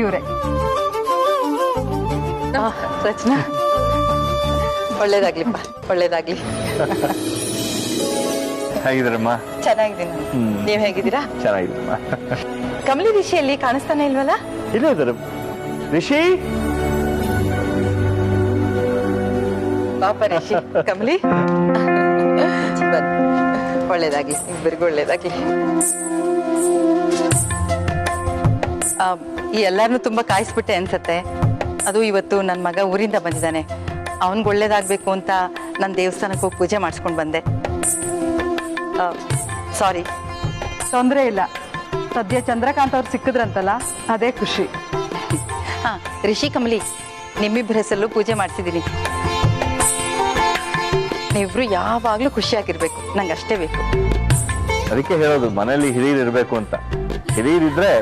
ಇವ್ರೆ. ರಚನಾ, ಒಳ್ಳೇದಾಗ್ಲಿಪ್ಪ, ಒಳ್ಳೇದಾಗ್ಲಿ. ಹೇಗಿದ್ದೀರಮ್ಮ? ಚೆನ್ನಾಗಿದ್ದೀನಿ. ನೀವ್ ಹೇಗಿದ್ದೀರಾ? ಚೆನ್ನಾಗಿದ್ದೀರಮ್ಮ. ಕಮಲಿ ರಿಷಿಯಲ್ಲಿ ಕಾಣಿಸ್ತಾನೆ ಇಲ್ವಲ್ಲ? ಇಲ್ಲ ಇದ್ದಾರೆ. ರಿಷಿ, ಪಾಪ ರಿಷಿ. ಕಮಲಿ, ಒಳ್ಳೇದಾಗ್ಲಿ, ಇಬ್ಬರಿಗೂ ಒಳ್ಳೇದಾಗ್ಲಿ. ಈ ಎಲ್ಲಾರನ್ನು ತುಂಬಾ ಕಾಯಿಸ್ಬಿಟ್ಟೆ ಅನ್ಸತ್ತೆ. ಅದು ಇವತ್ತು ನನ್ನ ಮಗ ಊರಿಂದ ಬಂದಿದ್ದಾನೆ. ಅವನ್ಗೆ ಒಳ್ಳೇದಾಗ್ಬೇಕು ಅಂತ ನಾನು ದೇವಸ್ಥಾನಕ್ಕೆ ಹೋಗಿ ಪೂಜೆ ಮಾಡಿಸ್ಕೊಂಡು ಬಂದೆ. ಸಾರಿ. ತೊಂದರೆ ಇಲ್ಲ. ಸದ್ಯ ಚಂದ್ರಕಾಂತ್ ಅವ್ರು ಸಿಕ್ಕಿದ್ರಂತಲ್ಲ, ಅದೇ ಖುಷಿ. ಹಾ, ರಿಷಿ, ಕಮಲಿ, ನಿಮ್ಮಿಬ್ಬರ ಹೆಸರಲ್ಲೂ ಪೂಜೆ ಮಾಡಿಸಿದ್ದೀನಿ. ನೀವಿಬ್ರು ಯಾವಾಗ್ಲೂ ಖುಷಿಯಾಗಿರ್ಬೇಕು, ನಂಗೆ ಅಷ್ಟೇ ಬೇಕು. ಅದಕ್ಕೆ ಹೇಳೋದು ಮನೆಯಲ್ಲಿ ಹಿರಿಯರು ಇರಬೇಕು ಅಂತ. ಹಿರಿಯರಿದ್ರೆ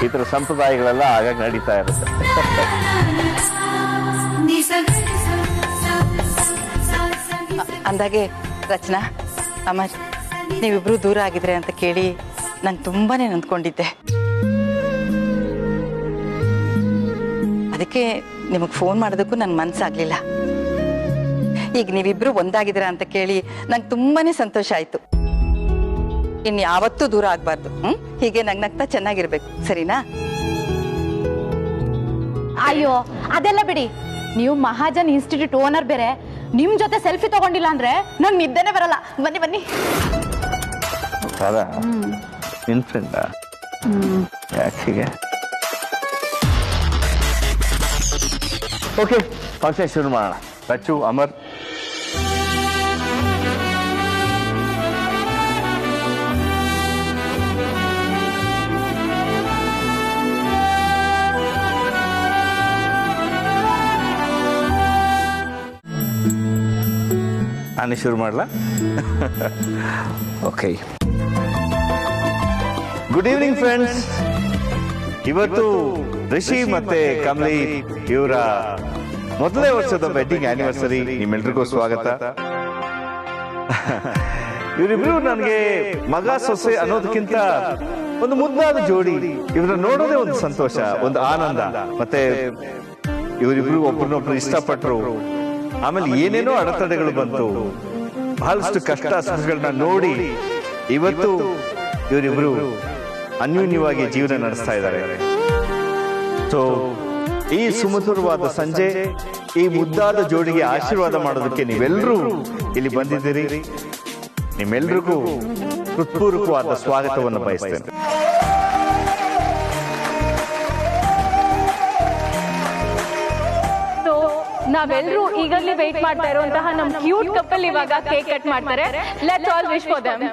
ಈ ತರ ಸಂಪ್ರದಾಯಗಳೆಲ್ಲ ಆಗಾಗ ನಡೀತಾ ಇರುತ್ತೆ. ಅಂದಾಗೆ ರಚನಾ, ಅಮ್ಮ, ನೀವಿಬ್ರು ದೂರ ಆಗಿದ್ರೆ ಅಂತ ಕೇಳಿ ನಂಗೆ ತುಂಬಾನೇ ನೊಂದ್ಕೊಂಡಿದ್ದೆ. ಅದಕ್ಕೆ ನಿಮಗೆ ಫೋನ್ ಮಾಡೋದಕ್ಕೂ ನನ್ ಮನ್ಸಾಗ್ಲಿಲ್ಲ. ಈಗ ನೀವಿಬ್ರು ಒಂದಾಗಿದ್ದೀರಾ ಅಂತ ಕೇಳಿ ನಂಗೆ ತುಂಬಾನೇ ಸಂತೋಷ ಆಯ್ತು. ಇನ್ ಯಾವತ್ತೂ ದೂರ ಆಗ್ಬಾರ್ದು. ಹೀಗೆ ನಗ್ನಗ್ತಾ ಚೆನ್ನಾಗಿರ್ಬೇಕು, ಸರಿನಾ? ಅಯ್ಯೋ, ಅದೆಲ್ಲ ಬಿಡಿ. ನೀವು ಮಹಾಜನ್ ಇನ್ಸ್ಟಿಟ್ಯೂಟ್ ಓನರ್ ಬೇರೆ. ನಿಮ್ ಜೊತೆ ಸೆಲ್ಫಿ ತಗೊಂಡಿಲ್ಲ ಅಂದ್ರೆ ನಂಗೆ ನಿದ್ದೆನೆ ಬರಲ್ಲ. ಬನ್ನಿ ಬನ್ನಿ. ನಿನ್ ಫ್ರೆಂಡ ಯಾಕೆ? ಓಕೆ, ಫಂಕ್ಷನ್ ಶುರು ಮಾಡೋಣ. ರಚ್ಚು, ಅಮರ್, ನಾನೇ ಶುರು ಮಾಡಲಾ? ಓಕೆ. Good evening friends. ಇವತ್ತು ರಿಷಿ ಮತ್ತೆ ಕಮಲಿ ಇವರ ಮೊದಲನೇ ವರ್ಷದ ವೆಡ್ಡಿಂಗ್ ಆನಿವರ್ಸರಿ. ನಿಮ್ಮೆಲ್ರಿಗೂ ಸ್ವಾಗತ. ಇವರಿಬ್ರು ನನಗೆ ಮಗ ಸೊಸೆ ಅನ್ನೋದಕ್ಕಿಂತ ಒಂದು ಮುದ್ದಾದ ಜೋಡಿ. ಇವ್ರನ್ನ ನೋಡೋದೇ ಒಂದು ಸಂತೋಷ, ಒಂದು ಆನಂದ. ಮತ್ತೆ ಇವರಿಬ್ರು ಒಬ್ಬರನ್ನೊಬ್ರು ಇಷ್ಟಪಟ್ಟರು. ಆಮೇಲೆ ಏನೇನೋ ಅಡೆತಡೆಗಳು ಬಂತು. ಬಹಳಷ್ಟು ಕಷ್ಟ ಸುಖಗಳನ್ನ ನೋಡಿ ಇವತ್ತು ಇವರಿಬ್ರು ಅನ್ಯೂನ್ಯವಾಗಿ ಜೀವನ ನಡೆಸ್ತಾ ಇದ್ದಾರೆ. ಸೊ ಈ ಸುಮಧುರವಾದ ಸಂಜೆ ಈ ಮುದ್ದಾದ ಜೋಡಿಗೆ ಆಶೀರ್ವಾದ ಮಾಡೋದಕ್ಕೆ ನೀವೆಲ್ಲರೂ ಇಲ್ಲಿ ಬಂದಿದ್ದೀರಿ. ನಿಮ್ಮೆಲ್ರಿಗೂ ಹೃತ್ಪೂರ್ವಕವಾದ ಸ್ವಾಗತವನ್ನು ಬಯಸ್ತೇನೆ. ನಾವೆಲ್ಲರೂ ಈಗಲೇ ವೇಟ್ ಮಾಡ್ತಾ ಇರುವಂತಹ ನಮ್ ಕ್ಯೂಟ್ ಕಪಲ್ ಇವಾಗ ಕೇಕ್ ಕಟ್ ಮಾಡ್ತಾರೆ. Let's all wish for them.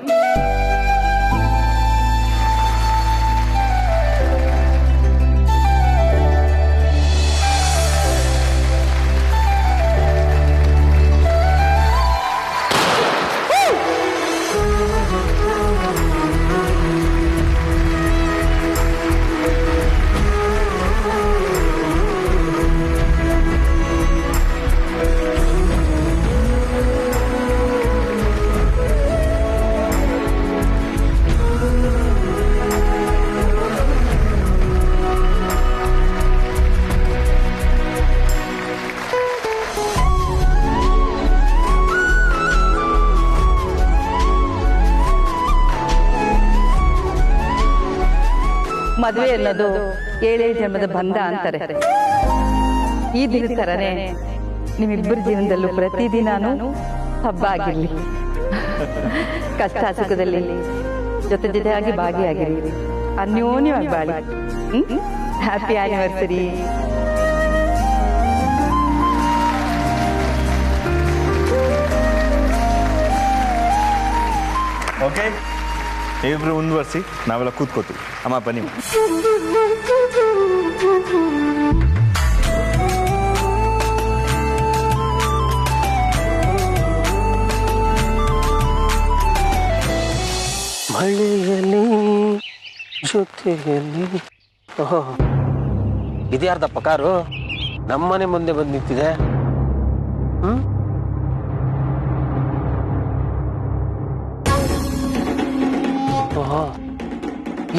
ಮದುವೆ ಅನ್ನೋದು 7 ಜನ್ಮದ ಬಂಧ ಅಂತಾರೆ. ಈ ದಿನ ತರನೇ ನಿಮ್ಮಿಬ್ಬರ ಜೀವನದಲ್ಲೂ ಪ್ರತಿದಿನಾನು ಹಬ್ಬ ಆಗಿರ್ಲಿ. ಕಷ್ಟ ಸುಖದಲ್ಲಿ ಜೊತೆ ಜೊತೆಯಾಗಿ ಭಾಗಿಯಾಗಿರಿ. ಅನ್ಯೋನ್ಯವಾಗಿ ಬಾಳಿ. Happy anniversary. ಓಕೆ, ಇಬ್ರು ಮುಂದುವರಿಸಿ, ನಾವೆಲ್ಲ ಕೂತ್ಕೋತೀವಿ. ಅಮ್ಮ ಬನ್ನಿ. ಮಳೆಯಲ್ಲಿ ಜೊತೆಯಲ್ಲಿ. ಇದ್ಯಾರ್ದಪ್ಪ ಕಾರು ನಮ್ಮನೆ ಮುಂದೆ ಬಂದು ನಿಂತಿದೆ?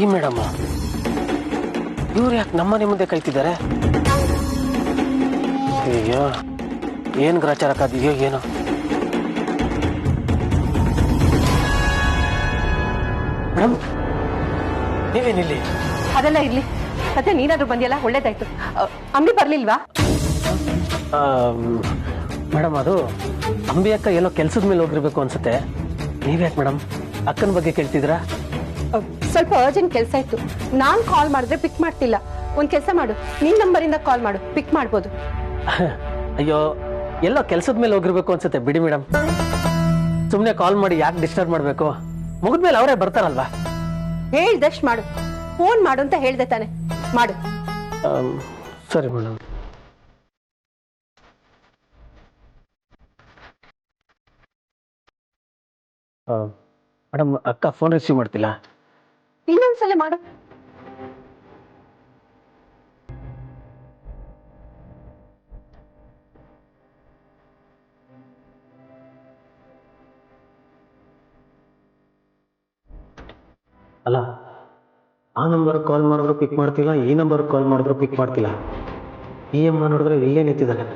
ಈ ಮೇಡಮ್ ಇವ್ರು ಯಾಕೆ ನಮ್ಮನೆ ಮುಂದೆ ಕೈತಿದ್ದಾರೆ? ಅಯ್ಯೋ ಏನ್ ಗ್ರಾಚಾರಕ್ಕಾದೀಯೋ ಏನೋ. ಮೇಡಮ್ ನೀವೇನಿಲ್ಲಿ? ಅದೆಲ್ಲ ಇರ್ಲಿ, ಮತ್ತೆ ನೀನಾದ್ರೂ ಬಂದಿಯಲ್ಲ, ಒಳ್ಳೇದಾಯ್ತು. ಅಂಬಿ ಬರ್ಲಿಲ್ವಾ? ಮೇಡಮ್ ಅದು ಅಂಬಿ ಅಕ್ಕ ಎಲ್ಲೋ ಕೆಲ್ಸದ ಮೇಲೆ ಹೋಗಿರ್ಬೇಕು ಅನ್ಸುತ್ತೆ. ನೀವ್ಯಾಕೆ ಮೇಡಮ್ ಅಕ್ಕನ ಬಗ್ಗೆ ಕೇಳ್ತಿದ್ರಾ? ಸ್ವಲ್ಪ ಅರ್ಜೆಂಟ್ ಕೆಲಸ ಇತ್ತು. ನಾನ್ ಕಾಲ್ ಮಾಡಿದ್ರೆ ಪಿಕ್ ಮಾಡ್ತಿಲ್ಲ. ಒಂದ್ ಕೆಲಸ ಮಾಡು, ನಿನ್ ನಂಬರಿಂದ ಕಾಲ್ ಮಾಡು, ಪಿಕ್ ಮಾಡ್ಬೋದು. ಅಯ್ಯೋ ಎಲ್ಲೋ ಕೆಲ್ಸದ ಮೇಲೆ ಹೋಗಿರ್ಬೇಕು ಅನ್ಸುತ್ತೆ, ಬಿಡಿ ಮೇಡಮ್. ಸುಮ್ನೆ ಕಾಲ್ ಮಾಡಿ ಯಾಕೆ ಡಿಸ್ಟರ್ಬ್ ಮಾಡ್ಬೇಕು? ಮುಗಿದ್ಮೇಲೆ ಅವರೇ ಬರ್ತಾರಲ್ವಾ? ಹೇಳ್ದಷ್ಟು ಮಾಡು. ಫೋನ್ ಮಾಡು ಅಂತ ಹೇಳ್ದೆ ತಾನೆ, ಮಾಡು. ಸರಿ ಮೇಡಮ್. ಮೇಡಮ್ ಅಕ್ಕ ಫೋನ್ ರಿಸೀವ್ ಮಾಡ್ತಿಲ್ಲ. ಇನ್ನೊಂದ್ಸಲ ಮಾಡು. ಅಲ್ಲ, ಆ ನಂಬರ್ ಕಾಲ್ ಮಾಡಿದ್ರು ಪಿಕ್ ಮಾಡ್ತಿಲ್ಲ, ಈ ನಂಬರ್ ಕಾಲ್ ಮಾಡಿದ್ರು ಪಿಕ್ ಮಾಡ್ತಿಲ್ಲ. ಈ ಅಮ್ಮ ನೋಡಿದ್ರೆ ಇಲ್ಲೇ ನಿಂತಿದ್ದಾರೆ.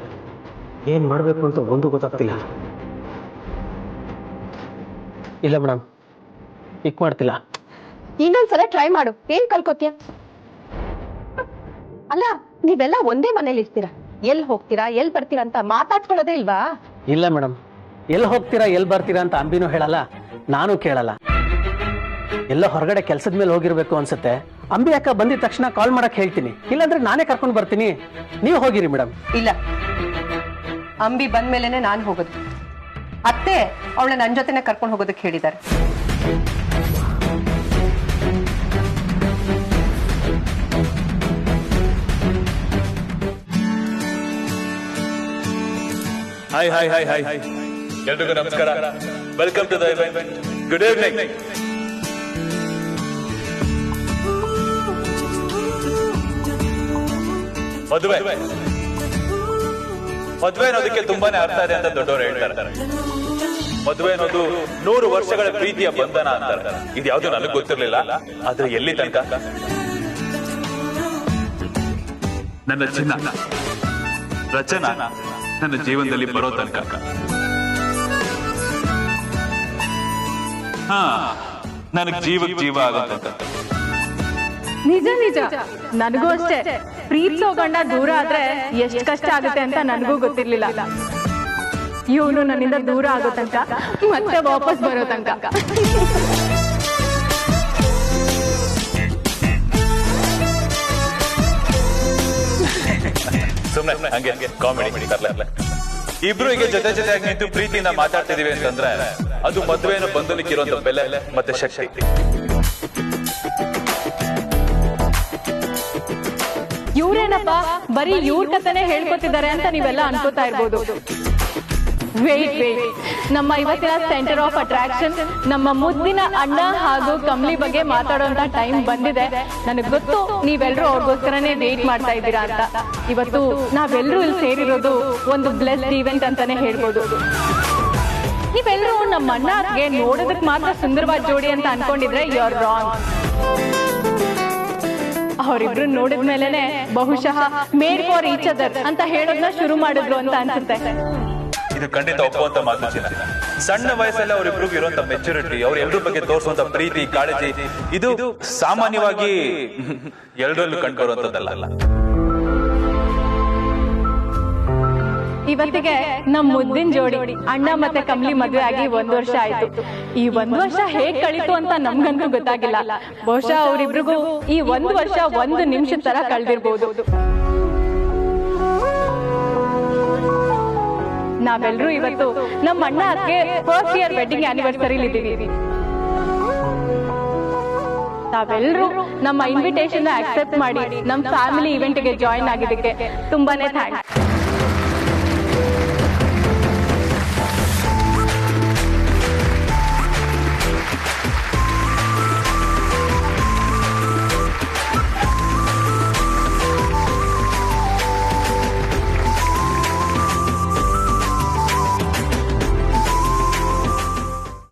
ಏನ್ ಮಾಡಬೇಕು ಅಂತ ಒಂದು ಗೊತ್ತಾಗ್ತಿಲ್ಲ. ಇಲ್ಲ ಮೇಡಮ್, ಪಿಕ್ ಮಾಡ್ತಿಲ್ಲ. ಇನ್ನೊಂದ್ಸಲ ಟ್ರೈ ಮಾಡು, ಏನ್ ಕಲ್ಕೋತೀಯ? ಅಲ್ಲ, ನೀವೆಲ್ಲ ಒಂದೇ ಮನೇಲಿ ಇರ್ತೀರಾ, ಎಲ್ಲಿ ಹೋಗ್ತೀರಾ ಎಲ್ಲಿ ಬರ್ತೀರಾ ಅಂತ ಮಾತಾಡ್ಕೊಳ್ಳೋದೇ ಇಲ್ವಾ? ಇಲ್ಲ ಮೇಡಮ್, ಎಲ್ಲಿ ಹೋಗ್ತೀರಾ ಎಲ್ಲಿ ಬರ್ತೀರಾ ಅಂತ ಅಂಬಿನೂ ಹೇಳಲ್ಲ, ನಾನು ಕೇಳಲ್ಲ. ಎಲ್ಲ ಹೊರಗಡೆ ಕೆಲ್ಸದ ಮೇಲೆ ಹೋಗಿರ್ಬೇಕು ಅನ್ಸುತ್ತೆ. ಅಂಬಿ ಅಕ್ಕ ಬಂದಿದ ತಕ್ಷಣ ಕಾಲ್ ಮಾಡಕ್ ಹೇಳ್ತೀನಿ, ಇಲ್ಲಾಂದ್ರೆ ನಾನೇ ಕರ್ಕೊಂಡು ಬರ್ತೀನಿ, ನೀವು ಹೋಗಿರಿ ಮೇಡಮ್. ಇಲ್ಲ, ಅಂಬಿ ಬಂದ್ಮೇಲೆನೆ ನಾನು ಹೋಗೋದು. ಅತ್ತೆ ಅವಳ ನನ್ ಜೊತೆನೆ ಕರ್ಕೊಂಡು ಹೋಗೋದಕ್ಕೆ ಹೇಳಿದ್ದಾರೆ. Hi hi hi hi hi ಎಲ್ರಿಗೂ ನಮಸ್ಕಾರ. Welcome to the event. Good evening. ಮದುವೆ ಮದುವೆ ಅನ್ನೋದಕ್ಕೆ ತುಂಬಾನೇ ಅರ್ಥ ಇದೆ ಅಂತ ದೊಡ್ಡವರು ಹೇಳ್ತಾರೆ. ಮದುವೆ ಅನ್ನೋದು 100 ವರ್ಷಗಳ ಪ್ರೀತಿಯ ಬಂಧನ ಅಂತಾರೆ. ಇದು ಯಾವ್ದು ನನಗೆ ಗೊತ್ತಿರ್ಲಿಲ್ಲ, ಆದ್ರೆ ಎಲ್ಲಿ ತನಕ ನನ್ನ ಚಿನ್ನ ರಚನಾ ನನ್ನ ಜೀವನದಲ್ಲಿ ಬರೋ ತನಕ. ಹಾ, ನನಗ್ ಜೀವಕ್ಕೆ ಜೀವ ಆಗೋ ತನಕ. ನಿಜ ನಿಜ, ನನಗೂ ಅಷ್ಟೇ. ಪ್ರೀತಿಸೋ ಗಂಡ ದೂರ ಆದ್ರೆ ಎಷ್ಟ್ ಕಷ್ಟ ಆಗುತ್ತೆ ಅಂತ ನನಗೂ ಗೊತ್ತಿರ್ಲಿಲ್ಲ. ಇವನು ನನ್ನಿಂದ ದೂರ ಆಗೋ ತನಕ, ಮತ್ತೆ ವಾಪಸ್ ಬರೋ ತನಕ. ಸುಮ್ಮನೆ ಹಂಗೆ ಕಾಮಿಡಿ ತರಲ. ಇಬ್ರು ಈಗ ಜೊತೆ ಜೊತೆಯಾಗಿ ನಿಂತು ಪ್ರೀತಿಯಿಂದ ಮಾತಾಡ್ತಿದೀವಿ ಅಂತಂದ್ರೆ ಅದು ಮದುವೆಯನ್ನು ಬಂಧನಕ್ಕಿರುವಂತ ಬೆಲೆ ಮತ್ತೆ ಶಕ್ತಿ. ಇವ್ರೇನಪ್ಪ ಬರೀ ಇವ್ರ ಕಥೆನೆ ಹೇಳ್ಕೊತಿದ್ದಾರೆ ಅಂತ ನೀವೆಲ್ಲ ಅನ್ಕೋತಾ ಇರ್ಬೋದು. ವೇಟ್ ವೇಟ್, ನಮ್ಮ ಇವತ್ತಿನ ಸೆಂಟರ್ ಆಫ್ ಅಟ್ರಾಕ್ಷನ್ ನಮ್ಮ ಮುದ್ದಿನ ಅಣ್ಣ ಹಾಗೂ ಕಮ್ಲಿ ಬಗ್ಗೆ ಮಾತಾಡುವಂತ ಟೈಮ್ ಬಂದಿದೆ. ನನಗ್ ಗೊತ್ತು ನೀವೆಲ್ಲರೂ ಅವ್ರಿಗೋಸ್ಕರನೇ ವೇಟ್ ಮಾಡ್ತಾ ಇದ್ದೀರಾ ಅಂತ. ಇವತ್ತು ನಾವೆಲ್ಲರೂ ಇಲ್ಲಿ ಸೇರಿರೋದು ಒಂದು ಬ್ಲೆಸ್ಡ್ ಈವೆಂಟ್ ಅಂತಾನೆ ಹೇಳ್ಬೋದು. ನೀವೆಲ್ಲರೂ ನಮ್ಮ ಅಣ್ಣಗೆ ನೋಡೋದಕ್ ಮಾತ್ರ ಸುಂದರವಾದ ಜೋಡಿ ಅಂತ ಅನ್ಕೊಂಡಿದ್ರೆ ಯು ಆರ್ ರಾಂಗ್. ಅವರಿಬ್ರು ನೋಡಿದ್ಮೇಲೆನೆ ಬಹುಶಃ ಮೇಡ್ ಫಾರ್ ಈಚ್ ಅದರ್ ಅಂತ ಹೇಳೋದನ್ನ ಶುರು ಮಾಡಿದ್ರು ಅಂತ ಅನ್ಸುತ್ತೆ. ಇದು ಖಂಡಿತ ಒಪ್ಪುವಂತ ಮಾತು ಚಿನ್ನ. ಸಣ್ಣ ವಯಸ್ಸಲ್ಲಿ ಅವರಿಬ್ರಿಗೂ ಇರುವಂತ ಮೆಚುರಿಟಿ, ಅವ್ರ ಎಲ್ರ ಬಗ್ಗೆ ತೋರಿಸುವಂತ ಪ್ರೀತಿ ಕಾಳಜಿ, ಇದು ಸಾಮಾನ್ಯವಾಗಿ ಎಲ್ಲರಲ್ಲೂ ಕಂಡುಬರುವಂತದ್ದಲ್ಲ. ಇವತ್ತಿಗೆ ನಮ್ ಮುದ್ದಿನ ಜೋಡಿ ಅಣ್ಣ ಮತ್ತೆ ಕಮ್ಲಿ ಮದುವೆ ಆಗಿ 1 ವರ್ಷ ಆಯ್ತು. ಈ 1 ವರ್ಷ ಹೇಗ್ ಕಳೀತು ಅಂತ ನಮ್ಗಂತೂ ಗೊತ್ತಾಗಿಲ್ಲ. ಬಹುಶಃ ಅವರಿಬ್ರಿಗೂ ಈ 1 ವರ್ಷ 1 ನಿಮಿಷದ ತರ ಕಳೆದಿರ್ಬೋದು. ನಾವೆಲ್ಲರೂ ಇವತ್ತು ನಮ್ಮ ಅಣ್ಣ ಅದಕ್ಕೆ ಫಸ್ಟ್ ಇಯರ್ ವೆಡ್ಡಿಂಗ್ ಆನಿವರ್ಸರಿಲಿ ಇದ್ದೀವಿ. ತಾವೆಲ್ಲರೂ ನಮ್ಮ ಇನ್ವಿಟೇಷನ್ ಅಕ್ಸೆಪ್ಟ್ ಮಾಡಿ ನಮ್ಮ ಫ್ಯಾಮಿಲಿ ಇವೆಂಟ್ ಗೆ ಜಾಯಿನ್ ಆಗಿದ್ದಕ್ಕೆ ತುಂಬಾನೇ ಥ್ಯಾಂಕ್ಸ್.